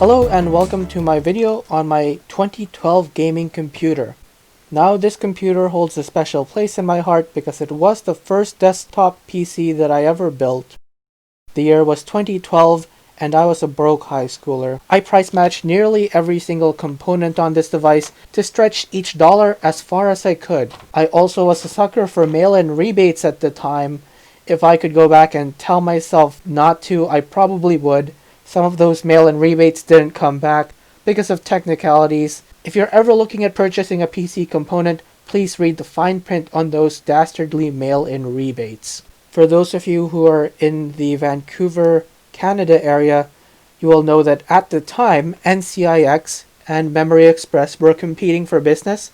Hello and welcome to my video on my 2012 gaming computer. Now this computer holds a special place in my heart because it was the first desktop PC that I ever built. The year was 2012 and I was a broke high schooler. I price matched nearly every single component on this device to stretch each dollar as far as I could. I also was a sucker for mail-in rebates at the time. If I could go back and tell myself not to, I probably would. Some of those mail-in rebates didn't come back because of technicalities. If you're ever looking at purchasing a PC component, please read the fine print on those dastardly mail-in rebates. For those of you who are in the Vancouver, Canada area, you will know that at the time, NCIX and Memory Express were competing for business.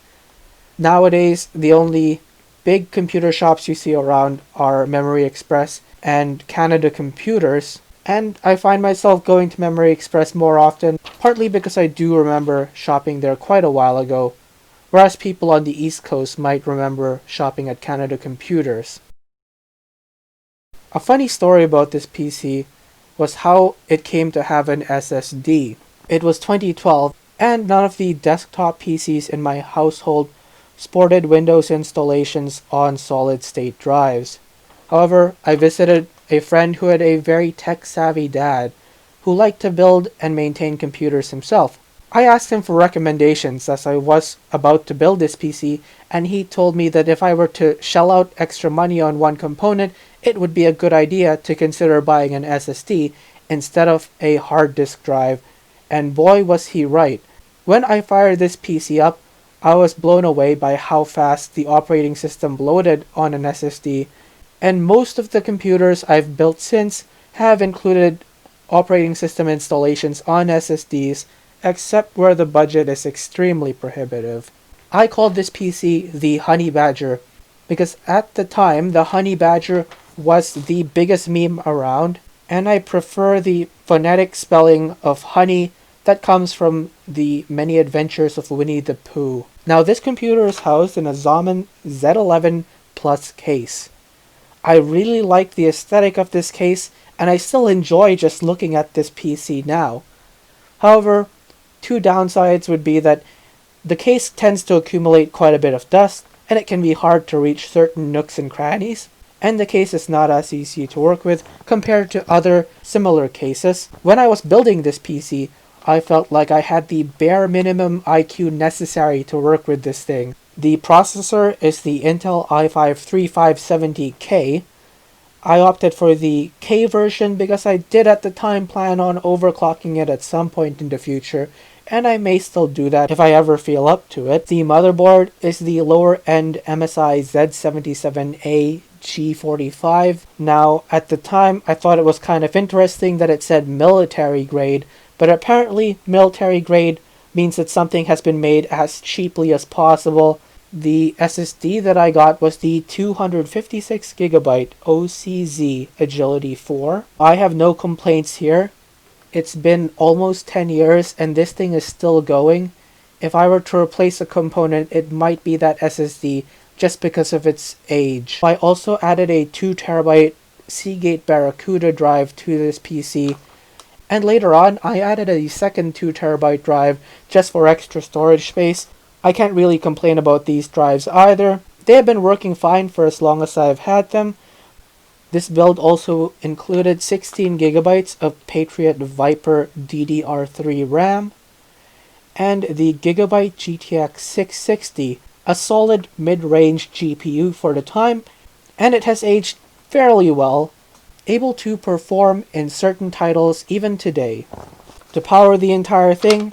Nowadays, the only big computer shops you see around are Memory Express and Canada Computers. And I find myself going to Memory Express more often, partly because I do remember shopping there quite a while ago, whereas people on the East Coast might remember shopping at Canada Computers. A funny story about this PC was how it came to have an SSD. It was 2012, and none of the desktop PCs in my household sported Windows installations on solid-state drives. However, I visited a friend who had a very tech-savvy dad who liked to build and maintain computers himself. I asked him for recommendations as I was about to build this PC, and he told me that if I were to shell out extra money on one component, it would be a good idea to consider buying an SSD instead of a hard disk drive, and boy was he right. When I fired this PC up, I was blown away by how fast the operating system loaded on an SSD, and most of the computers I've built since have included operating system installations on SSDs, except where the budget is extremely prohibitive. I called this PC the Hunnybadger because at the time the Hunnybadger was the biggest meme around, and I prefer the phonetic spelling of honey that comes from the many adventures of Winnie the Pooh. Now this computer is housed in a Zalman Z11 Plus case. I really like the aesthetic of this case, and I still enjoy just looking at this PC now. However, two downsides would be that the case tends to accumulate quite a bit of dust, and it can be hard to reach certain nooks and crannies, and the case is not as easy to work with compared to other similar cases. When I was building this PC, I felt like I had the bare minimum IQ necessary to work with this thing. The processor is the Intel i5-3570K. I opted for the K version because I did at the time plan on overclocking it at some point in the future, and I may still do that if I ever feel up to it. The motherboard is the lower-end MSi Z77A-G45. Now, at the time, I thought it was kind of interesting that it said military grade, but apparently military grade means that something has been made as cheaply as possible. The SSD that I got was the 256GB OCZ Agility 4. I have no complaints here. It's been almost 10 years and this thing is still going. If I were to replace a component, it might be that SSD just because of its age. I also added a 2TB Seagate Barracuda drive to this PC. And later on, I added a second 2TB drive just for extra storage space. I can't really complain about these drives either. They have been working fine for as long as I've had them. This build also included 16GB of Patriot Viper DDR3 RAM and the Gigabyte GTX 660, a solid mid-range GPU for the time, and it has aged fairly well, able to perform in certain titles even today. To power the entire thing,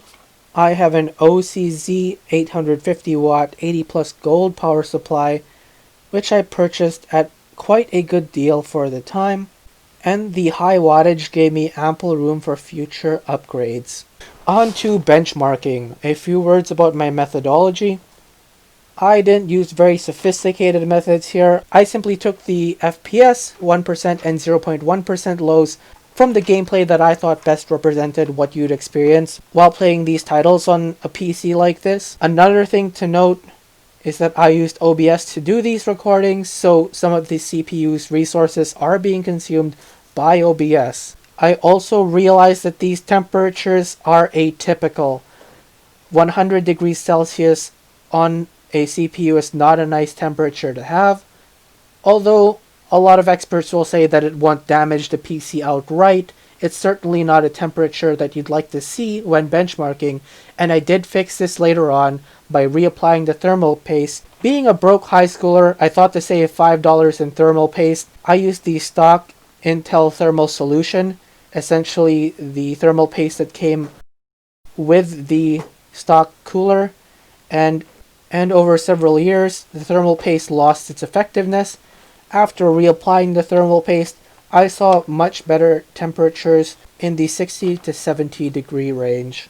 I have an OCZ 850W 80 plus gold power supply, which I purchased at quite a good deal for the time, and the high wattage gave me ample room for future upgrades. On to benchmarking. A few words about my methodology. I didn't use very sophisticated methods here. I simply took the FPS, 1% and 0.1% lows from the gameplay that I thought best represented what you'd experience while playing these titles on a PC like this. Another thing to note is that I used OBS to do these recordings, so some of the CPU's resources are being consumed by OBS. I also realized that these temperatures are atypical. 100 degrees Celsius on a CPU is not a nice temperature to have, although a lot of experts will say that it won't damage the PC outright. It's certainly not a temperature that you'd like to see when benchmarking, and I did fix this later on by reapplying the thermal paste. Being a broke high schooler, I thought to save $5 in thermal paste. I used the stock Intel thermal solution, essentially the thermal paste that came with the stock cooler, and over several years the thermal paste lost its effectiveness. After reapplying the thermal paste, I saw much better temperatures in the 60 to 70 degree range.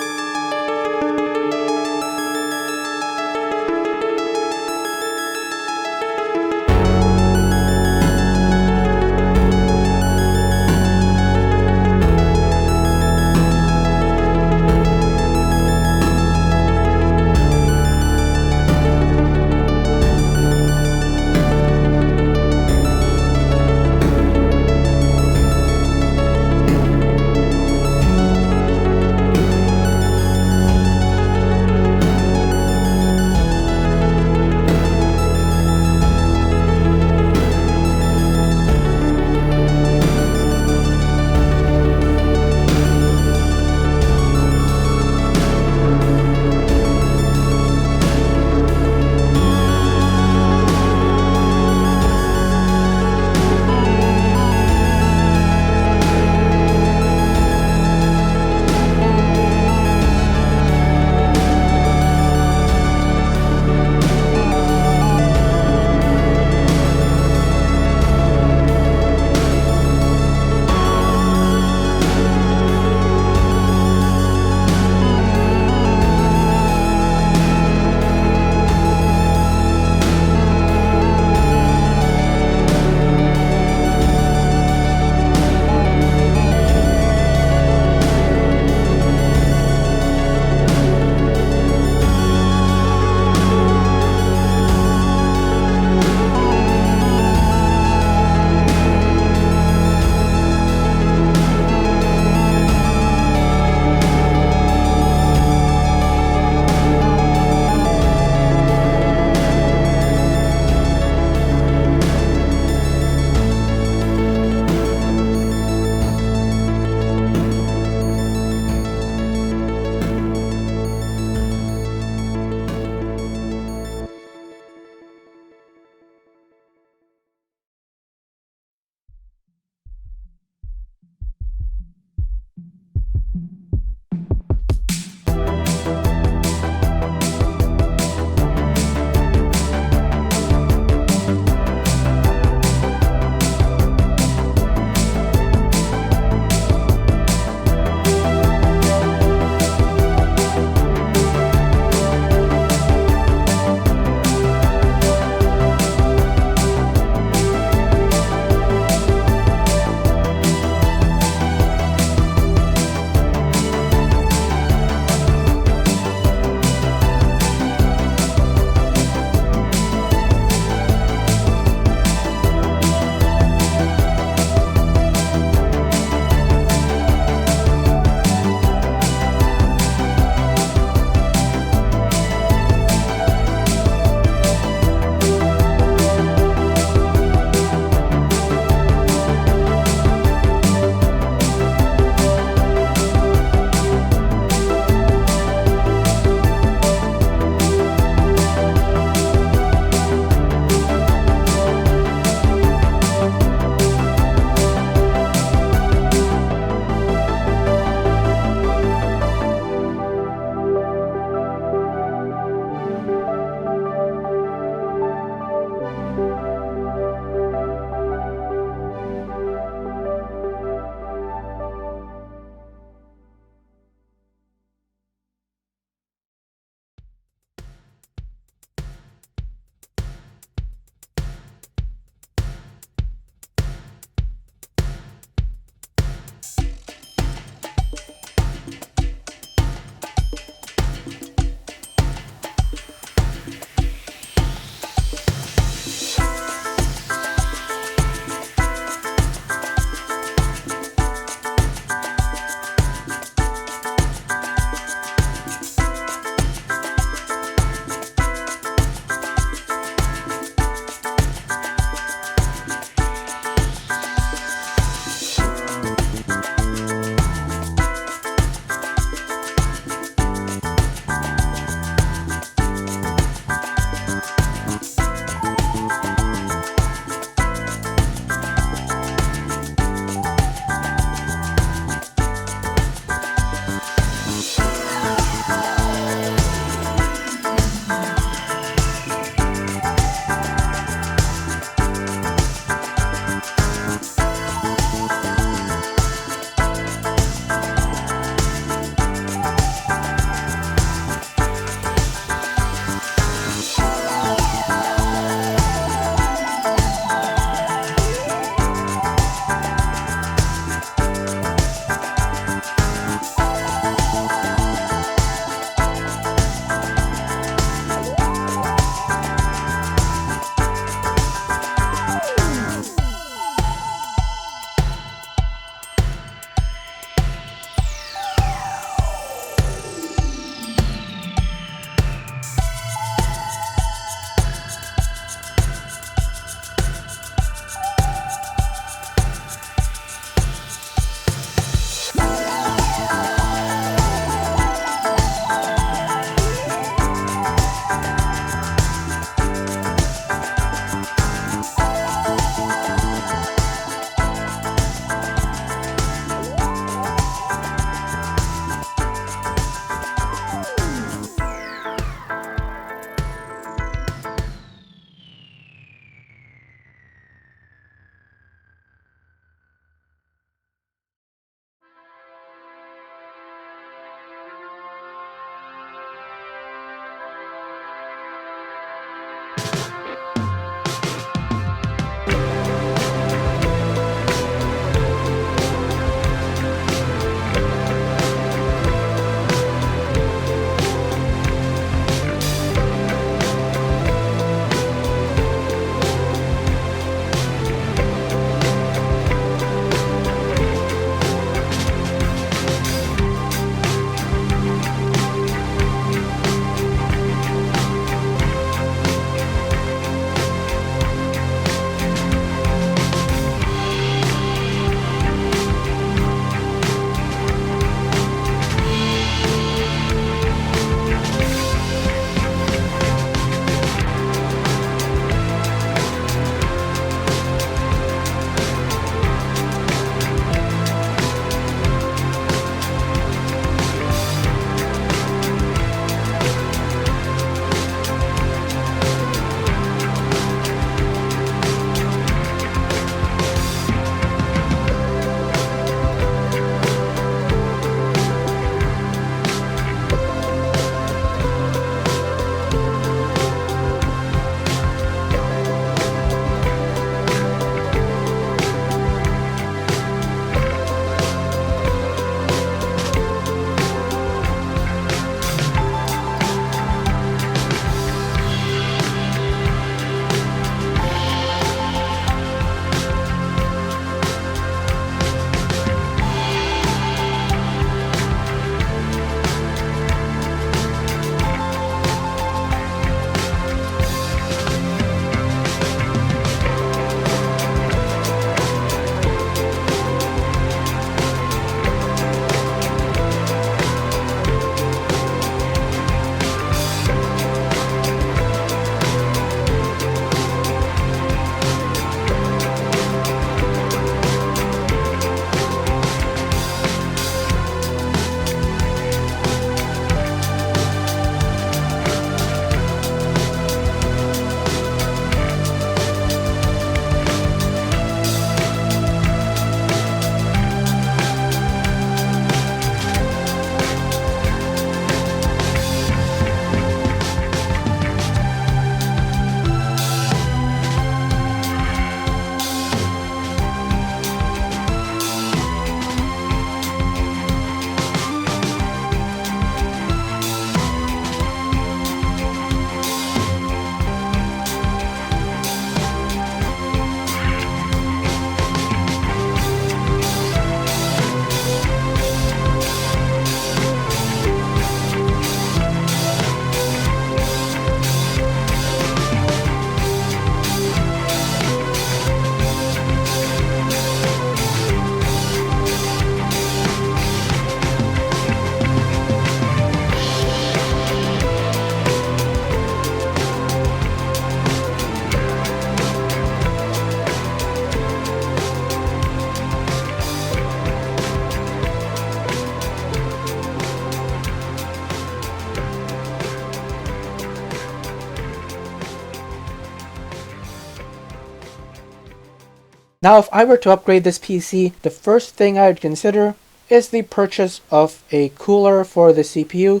Now if I were to upgrade this PC, the first thing I would consider is the purchase of a cooler for the CPU,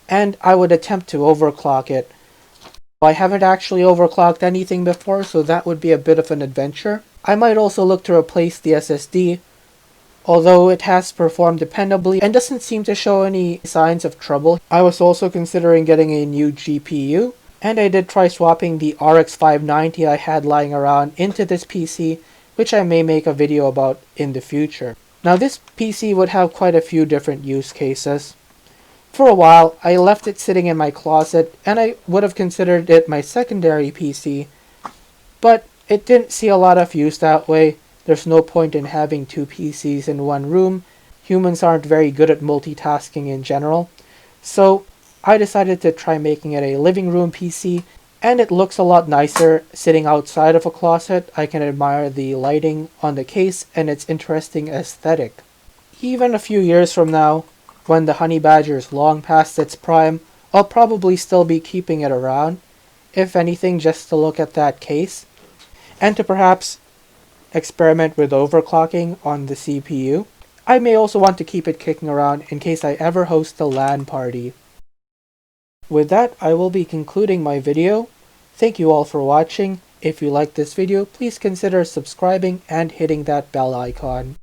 and I would attempt to overclock it. I haven't actually overclocked anything before, so that would be a bit of an adventure. I might also look to replace the SSD, although it has performed dependably and doesn't seem to show any signs of trouble. I was also considering getting a new GPU, and I did try swapping the RX 590 I had lying around into this PC, which I may make a video about in the future. Now this PC would have quite a few different use cases. For a while, I left it sitting in my closet, and I would have considered it my secondary PC, but it didn't see a lot of use that way. There's no point in having two PCs in one room. Humans aren't very good at multitasking in general. So I decided to try making it a living room PC, and it looks a lot nicer sitting outside of a closet. I can admire the lighting on the case and its interesting aesthetic. Even a few years from now, when the Hunnybadger is long past its prime, I'll probably still be keeping it around, if anything just to look at that case, and to perhaps experiment with overclocking on the CPU. I may also want to keep it kicking around in case I ever host a LAN party. With that, I will be concluding my video. Thank you all for watching. If you liked this video, please consider subscribing and hitting that bell icon.